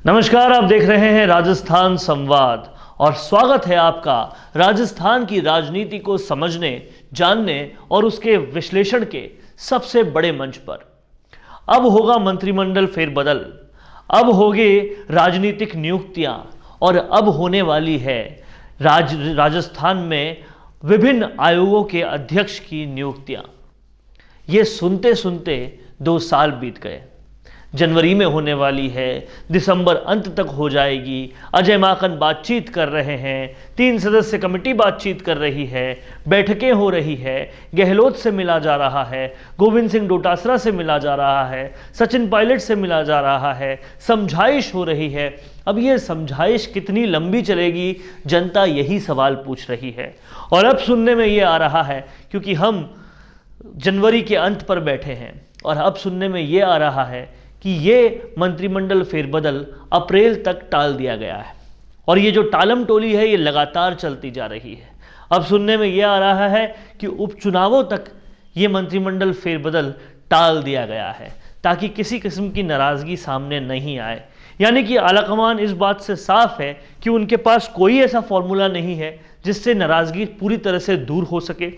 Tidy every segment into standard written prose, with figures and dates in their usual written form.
नमस्कार, आप देख रहे हैं राजस्थान संवाद और स्वागत है आपका राजस्थान की राजनीति को समझने, जानने और उसके विश्लेषण के सबसे बड़े मंच पर। अब होगा मंत्रिमंडल फेरबदल, अब होंगे राजनीतिक नियुक्तियां और अब होने वाली है राजस्थान में विभिन्न आयोगों के अध्यक्ष की नियुक्तियां। ये सुनते सुनते 2 साल बीत गए। जनवरी में होने वाली है, दिसंबर अंत तक हो जाएगी। अजय माकन बातचीत कर रहे हैं, 3 सदस्य कमेटी बातचीत कर रही है, बैठकें हो रही है, गहलोत से मिला जा रहा है, गोविंद सिंह डोटासरा से मिला जा रहा है, सचिन पायलट से मिला जा रहा है, समझाइश हो रही है। अब ये समझाइश कितनी लंबी चलेगी, जनता यही सवाल पूछ रही है। और अब सुनने में ये आ रहा है, क्योंकि हम जनवरी के अंत पर बैठे हैं, और अब सुनने में ये आ रहा है कि ये मंत्रिमंडल फेरबदल अप्रैल तक टाल दिया गया है। और ये जो टालम टोली है ये लगातार चलती जा रही है। अब सुनने में ये आ रहा है कि उपचुनावों तक ये मंत्रिमंडल फेरबदल टाल दिया गया है ताकि किसी किस्म की नाराजगी सामने नहीं आए। यानी कि आलाकमान इस बात से साफ है कि उनके पास कोई ऐसा फॉर्मूला नहीं है जिससे नाराजगी पूरी तरह से दूर हो सके।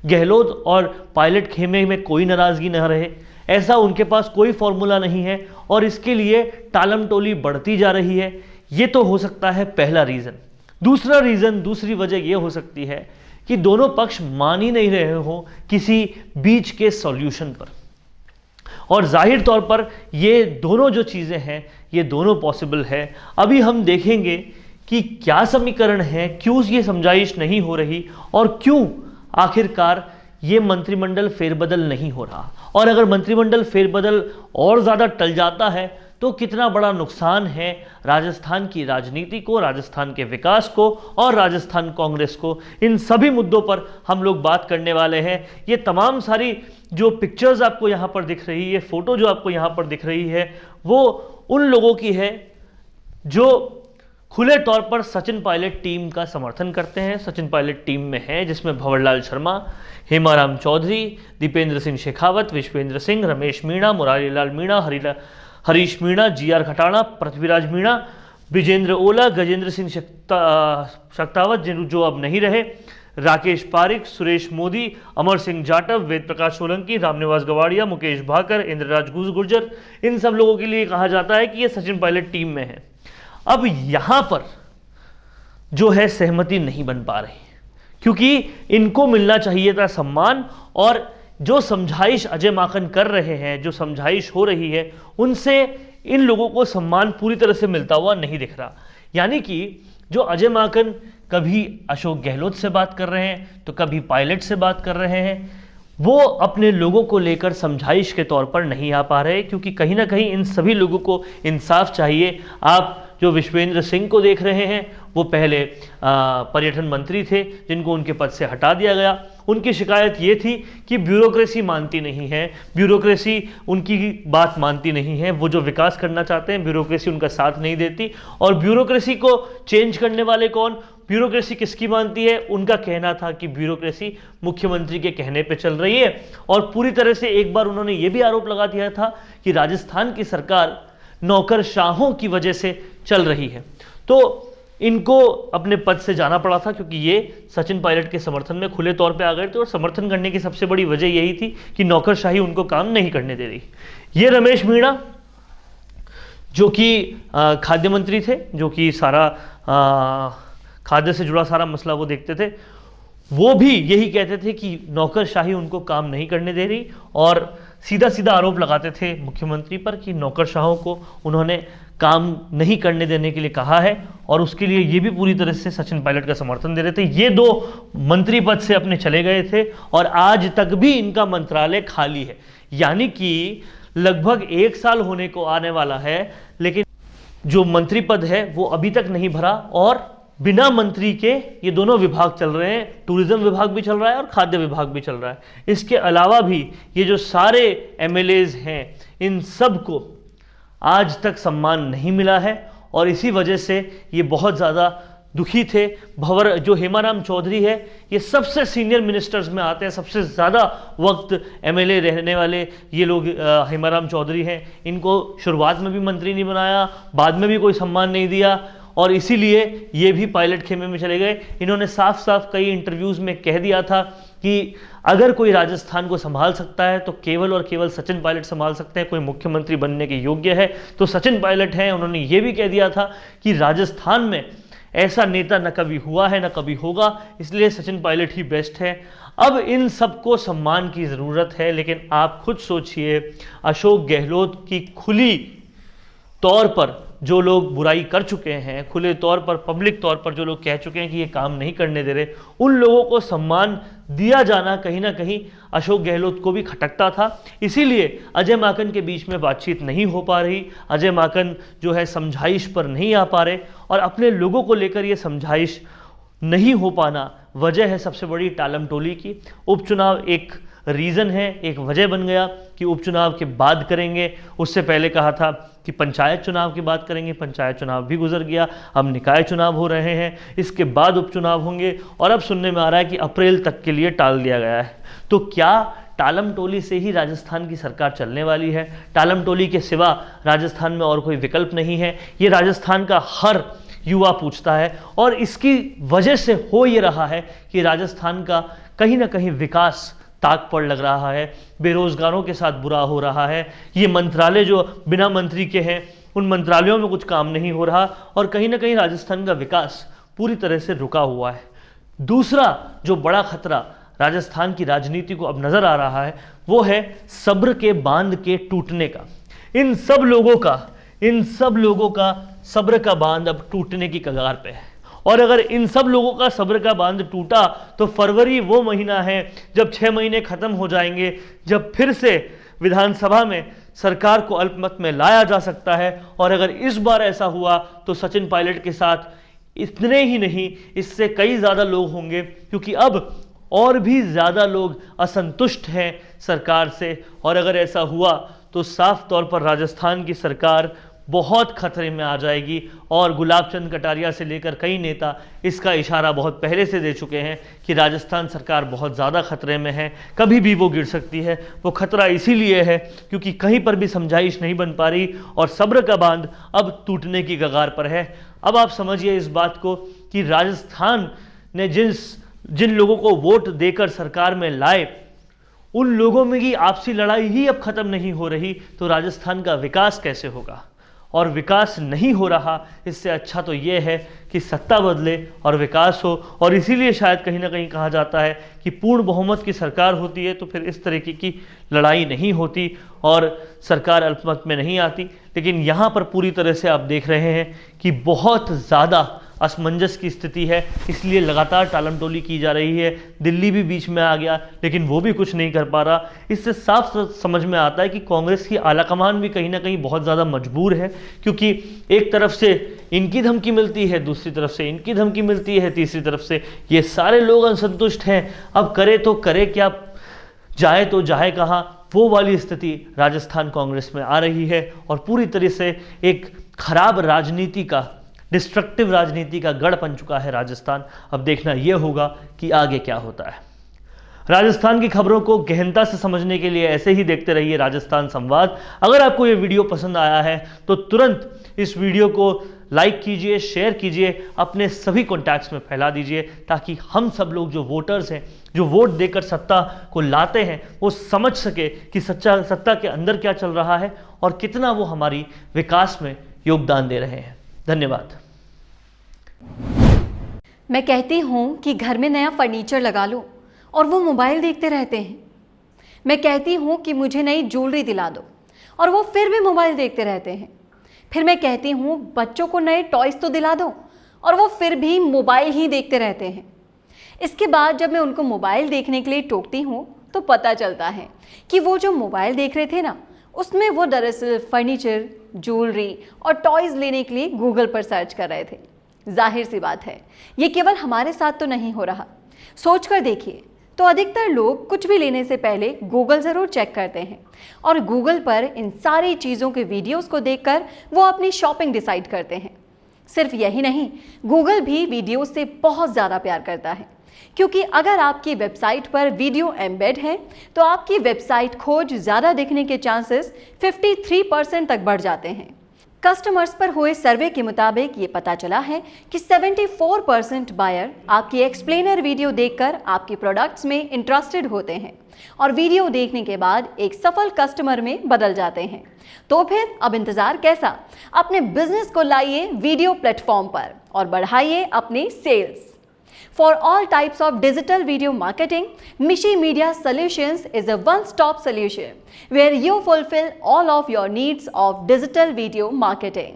गहलोत और पायलट खेमे में कोई नाराजगी न रहे, ऐसा उनके पास कोई फॉर्मूला नहीं है और इसके लिए टालम टोली बढ़ती जा रही है। ये तो हो सकता है पहला रीज़न। दूसरा रीज़न, दूसरी वजह ये हो सकती है कि दोनों पक्ष मान ही नहीं रहे हो किसी बीच के सॉल्यूशन पर। और जाहिर तौर पर ये दोनों जो चीज़ें हैं ये दोनों पॉसिबल है। अभी हम देखेंगे कि क्या समीकरण है, क्यों ये समझाइश नहीं हो रही और क्यों आखिरकार ये मंत्रिमंडल फेरबदल नहीं हो रहा। और अगर मंत्रिमंडल फेरबदल और ज़्यादा टल जाता है तो कितना बड़ा नुकसान है राजस्थान की राजनीति को, राजस्थान के विकास को और राजस्थान कांग्रेस को। इन सभी मुद्दों पर हम लोग बात करने वाले हैं। ये तमाम सारी जो पिक्चर्स आपको यहाँ पर दिख रही है, फोटो जो आपको यहाँ पर दिख रही है, वो उन लोगों की है जो खुले तौर पर सचिन पायलट टीम का समर्थन करते हैं। सचिन पायलट टीम में है जिसमें भंवरलाल शर्मा, हेमाराम चौधरी, दीपेंद्र सिंह शेखावत, विश्वेंद्र सिंह, रमेश मीणा, मुरारी लाल मीणा, हरीश मीणा, जीआर खटाणा, पृथ्वीराज मीणा, विजेंद्र ओला, गजेंद्र सिंह शक्तावत जो अब नहीं रहे, राकेश पारिक, सुरेश मोदी, अमर सिंह जाटव, वेद प्रकाश सोलंकी, रामनिवास गवाड़िया, मुकेश भाकर, इंद्रराज गुर्जर। इन सब लोगों के लिए कहा जाता है कि ये सचिन पायलट टीम में है। अब यहां पर जो है सहमति नहीं बन पा रही क्योंकि इनको मिलना चाहिए था सम्मान, और जो समझाइश अजय माकन कर रहे हैं, जो समझाइश हो रही है, उनसे इन लोगों को सम्मान पूरी तरह से मिलता हुआ नहीं दिख रहा। यानी कि जो अजय माकन कभी अशोक गहलोत से बात कर रहे हैं तो कभी पायलट से बात कर रहे हैं, वो अपने लोगों को लेकर समझाइश के तौर पर नहीं आ पा रहे, क्योंकि कहीं ना कहीं इन सभी लोगों को इंसाफ चाहिए। आप जो विश्वेंद्र सिंह को देख रहे हैं वो पहले पर्यटन मंत्री थे जिनको उनके पद से हटा दिया गया। उनकी शिकायत ये थी कि ब्यूरोक्रेसी मानती नहीं है, ब्यूरोक्रेसी उनकी बात मानती नहीं है। वो जो विकास करना चाहते हैं ब्यूरोक्रेसी उनका साथ नहीं देती। और ब्यूरोक्रेसी को चेंज करने वाले कौन, ब्यूरोक्रेसी किसकी मानती है? उनका कहना था कि ब्यूरोक्रेसी मुख्यमंत्री के कहने पे चल रही है। और पूरी तरह से एक बार उन्होंने ये भी आरोप लगा दिया था कि राजस्थान की सरकार नौकरशाहों की वजह से चल रही है। तो इनको अपने पद से जाना पड़ा था क्योंकि ये सचिन पायलट के समर्थन में खुले तौर पे आ गए थे। और समर्थन करने की सबसे बड़ी वजह यही थी कि नौकरशाही उनको काम नहीं करने दे रही। ये रमेश मीणा जो कि खाद्य मंत्री थे, जो कि सारा खाद्य से जुड़ा सारा मसला वो देखते थे, वो भी यही कहते थे कि नौकरशाही उनको काम नहीं करने दे रही। और सीधा सीधा आरोप लगाते थे मुख्यमंत्री पर कि नौकरशाहों को उन्होंने काम नहीं करने देने के लिए कहा है, और उसके लिए ये भी पूरी तरह से सचिन पायलट का समर्थन दे रहे थे। ये 2 मंत्री पद से अपने चले गए थे और आज तक भी इनका मंत्रालय खाली है। यानी कि लगभग 1 साल होने को आने वाला है, लेकिन जो मंत्री पद है वो अभी तक नहीं भरा। और बिना मंत्री के ये दोनों विभाग चल रहे हैं, टूरिज्म विभाग भी चल रहा है और खाद्य विभाग भी चल रहा है। इसके अलावा भी ये जो सारे एमएलएज हैं इन सब को आज तक सम्मान नहीं मिला है, और इसी वजह से ये बहुत ज़्यादा दुखी थे। भंवर जो हेमाराम चौधरी है, ये सबसे सीनियर मिनिस्टर्स में आते हैं, सबसे ज़्यादा वक्त एमएलए रहने वाले ये लोग हेमाराम चौधरी हैं। इनको शुरुआत में भी मंत्री नहीं बनाया, बाद में भी कोई सम्मान नहीं दिया और इसीलिए ये भी पायलट खेमे में चले गए। इन्होंने साफ साफ कई इंटरव्यूज़ में कह दिया था कि अगर कोई राजस्थान को संभाल सकता है तो केवल और केवल सचिन पायलट संभाल सकते हैं, कोई मुख्यमंत्री बनने के योग्य है तो सचिन पायलट हैं। उन्होंने ये भी कह दिया था कि राजस्थान में ऐसा नेता न कभी हुआ है न कभी होगा, इसलिए सचिन पायलट ही बेस्ट है। अब इन सबको सम्मान की ज़रूरत है, लेकिन आप खुद सोचिए, अशोक गहलोत की खुली तौर पर जो लोग बुराई कर चुके हैं, खुले तौर पर पब्लिक तौर पर जो लोग कह चुके हैं कि ये काम नहीं करने दे रहे, उन लोगों को सम्मान दिया जाना कहीं ना कहीं अशोक गहलोत को भी खटकता था। इसीलिए अजय माकन के बीच में बातचीत नहीं हो पा रही, अजय माकन जो है समझाइश पर नहीं आ पा रहे और अपने लोगों को लेकर ये समझाइश नहीं हो पाना वजह है सबसे बड़ी टालम टोली की। उपचुनाव एक रीज़न है, एक वजह बन गया कि उपचुनाव के बाद करेंगे, उससे पहले कहा था कि पंचायत चुनाव की बात करेंगे, पंचायत चुनाव भी गुजर गया, अब निकाय चुनाव हो रहे हैं, इसके बाद उपचुनाव होंगे और अब सुनने में आ रहा है कि अप्रैल तक के लिए टाल दिया गया है। तो क्या टालम टोली से ही राजस्थान की सरकार चलने वाली है? टालम टोली के सिवा राजस्थान में और कोई विकल्प नहीं है, ये राजस्थान का हर युवा पूछता है और इसकी वजह से हो ये रहा है कि राजस्थान का कहीं ना कहीं विकास ताक पर लग रहा है, बेरोजगारों के साथ बुरा हो रहा है। ये मंत्रालय जो बिना मंत्री के हैं, उन मंत्रालयों में कुछ काम नहीं हो रहा और कहीं ना कहीं राजस्थान का विकास पूरी तरह से रुका हुआ है। दूसरा जो बड़ा खतरा राजस्थान की राजनीति को अब नजर आ रहा है वो है सब्र के बांध के टूटने का। इन सब लोगों का सब्र का बांध अब टूटने की कगार पे है और अगर इन सब लोगों का सब्र का बांध टूटा तो फरवरी वो महीना है जब 6 महीने खत्म हो जाएंगे, जब फिर से विधानसभा में सरकार को अल्पमत में लाया जा सकता है। और अगर इस बार ऐसा हुआ तो सचिन पायलट के साथ इतने ही नहीं, इससे कई ज़्यादा लोग होंगे, क्योंकि अब और भी ज़्यादा लोग असंतुष्ट हैं सरकार से। और अगर ऐसा हुआ तो साफ तौर पर राजस्थान की सरकार बहुत खतरे में आ जाएगी और गुलाब चंद कटारिया से लेकर कई नेता इसका इशारा बहुत पहले से दे चुके हैं कि राजस्थान सरकार बहुत ज़्यादा खतरे में है, कभी भी वो गिर सकती है। वो खतरा इसीलिए है क्योंकि कहीं पर भी समझाइश नहीं बन पा रही और सब्र का बांध अब टूटने की कगार पर है। अब आप समझिए इस बात को कि राजस्थान ने जिन लोगों को वोट देकर सरकार में लाए, उन लोगों में की आपसी लड़ाई ही अब खत्म नहीं हो रही, तो राजस्थान का विकास कैसे होगा? और विकास नहीं हो रहा, इससे अच्छा तो ये है कि सत्ता बदले और विकास हो। और इसीलिए शायद कहीं ना कहीं कहा जाता है कि पूर्ण बहुमत की सरकार होती है तो फिर इस तरीके की लड़ाई नहीं होती और सरकार अल्पमत में नहीं आती। लेकिन यहाँ पर पूरी तरह से आप देख रहे हैं कि बहुत ज़्यादा असमंजस की स्थिति है, इसलिए लगातार टालम टोली की जा रही है। दिल्ली भी बीच में आ गया लेकिन वो भी कुछ नहीं कर पा रहा। इससे साफ समझ में आता है कि कांग्रेस की आलाकमान भी कहीं ना कहीं बहुत ज़्यादा मजबूर है, क्योंकि एक तरफ से इनकी धमकी मिलती है, दूसरी तरफ से इनकी धमकी मिलती है, तीसरी तरफ से ये सारे लोग असंतुष्ट हैं। अब करे तो करे क्या, जाए तो जाए कहाँ, वो वाली स्थिति राजस्थान कांग्रेस में आ रही है और पूरी तरह से एक खराब राजनीति का, डिस्ट्रक्टिव राजनीति का गढ़ बन चुका है राजस्थान। अब देखना यह होगा कि आगे क्या होता है। राजस्थान की खबरों को गहनता से समझने के लिए ऐसे ही देखते रहिए राजस्थान संवाद। अगर आपको ये वीडियो पसंद आया है तो तुरंत इस वीडियो को लाइक कीजिए, शेयर कीजिए, अपने सभी कॉन्टैक्ट्स में फैला दीजिए, ताकि हम सब लोग जो वोटर्स हैं, जो वोट देकर सत्ता को लाते हैं, वो समझ सके कि सत्ता के अंदर क्या चल रहा है और कितना वो हमारी विकास में योगदान दे रहे हैं। धन्यवाद। मैं कहती हूँ कि घर में नया फर्नीचर लगा लो और वो मोबाइल देखते रहते हैं। मैं कहती हूँ कि मुझे नई ज्वेलरी दिला दो और वो फिर भी मोबाइल देखते रहते हैं। फिर मैं कहती हूँ बच्चों को नए टॉयज़ तो दिला दो और वो फिर भी मोबाइल ही देखते रहते हैं। इसके बाद जब मैं उनको मोबाइल देखने के लिए टोकती हूँ तो पता चलता है कि वो जो मोबाइल देख रहे थे ना, उसमें वो दरअसल फर्नीचर, ज्वेलरी और टॉयज़ लेने के लिए गूगल पर सर्च कर रहे थे। जाहिर सी बात है, ये केवल हमारे साथ तो नहीं हो रहा। सोच कर देखिए तो अधिकतर लोग कुछ भी लेने से पहले गूगल ज़रूर चेक करते हैं और गूगल पर इन सारी चीज़ों के वीडियोस को देखकर वो अपनी शॉपिंग डिसाइड करते हैं। सिर्फ यही नहीं, गूगल भी वीडियो से बहुत ज़्यादा प्यार करता है, क्योंकि अगर आपकी वेबसाइट पर वीडियो एम्बेड है तो आपकी वेबसाइट खोज ज़्यादा दिखने के चांसेस 53% तक बढ़ जाते हैं। कस्टमर्स पर हुए सर्वे के मुताबिक ये पता चला है कि 74% बायर आपकी एक्सप्लेनर वीडियो देखकर आपके प्रोडक्ट्स में इंटरेस्टेड होते हैं और वीडियो देखने के बाद एक सफल कस्टमर में बदल जाते हैं। तो फिर अब इंतजार कैसा? अपने बिजनेस को लाइए वीडियो प्लेटफॉर्म पर और बढ़ाइए अपने sales. For all types of digital video marketing, Mishi Media Solutions is a one-stop solution where you fulfill all of your needs of digital video marketing.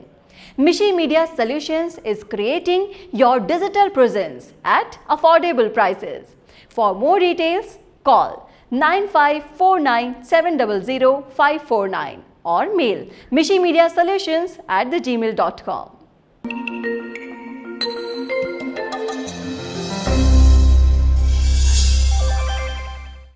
Mishi Media Solutions is creating your digital presence at affordable prices. For more details, call 9549700549 or mail mishimediasolutions@gmail.com.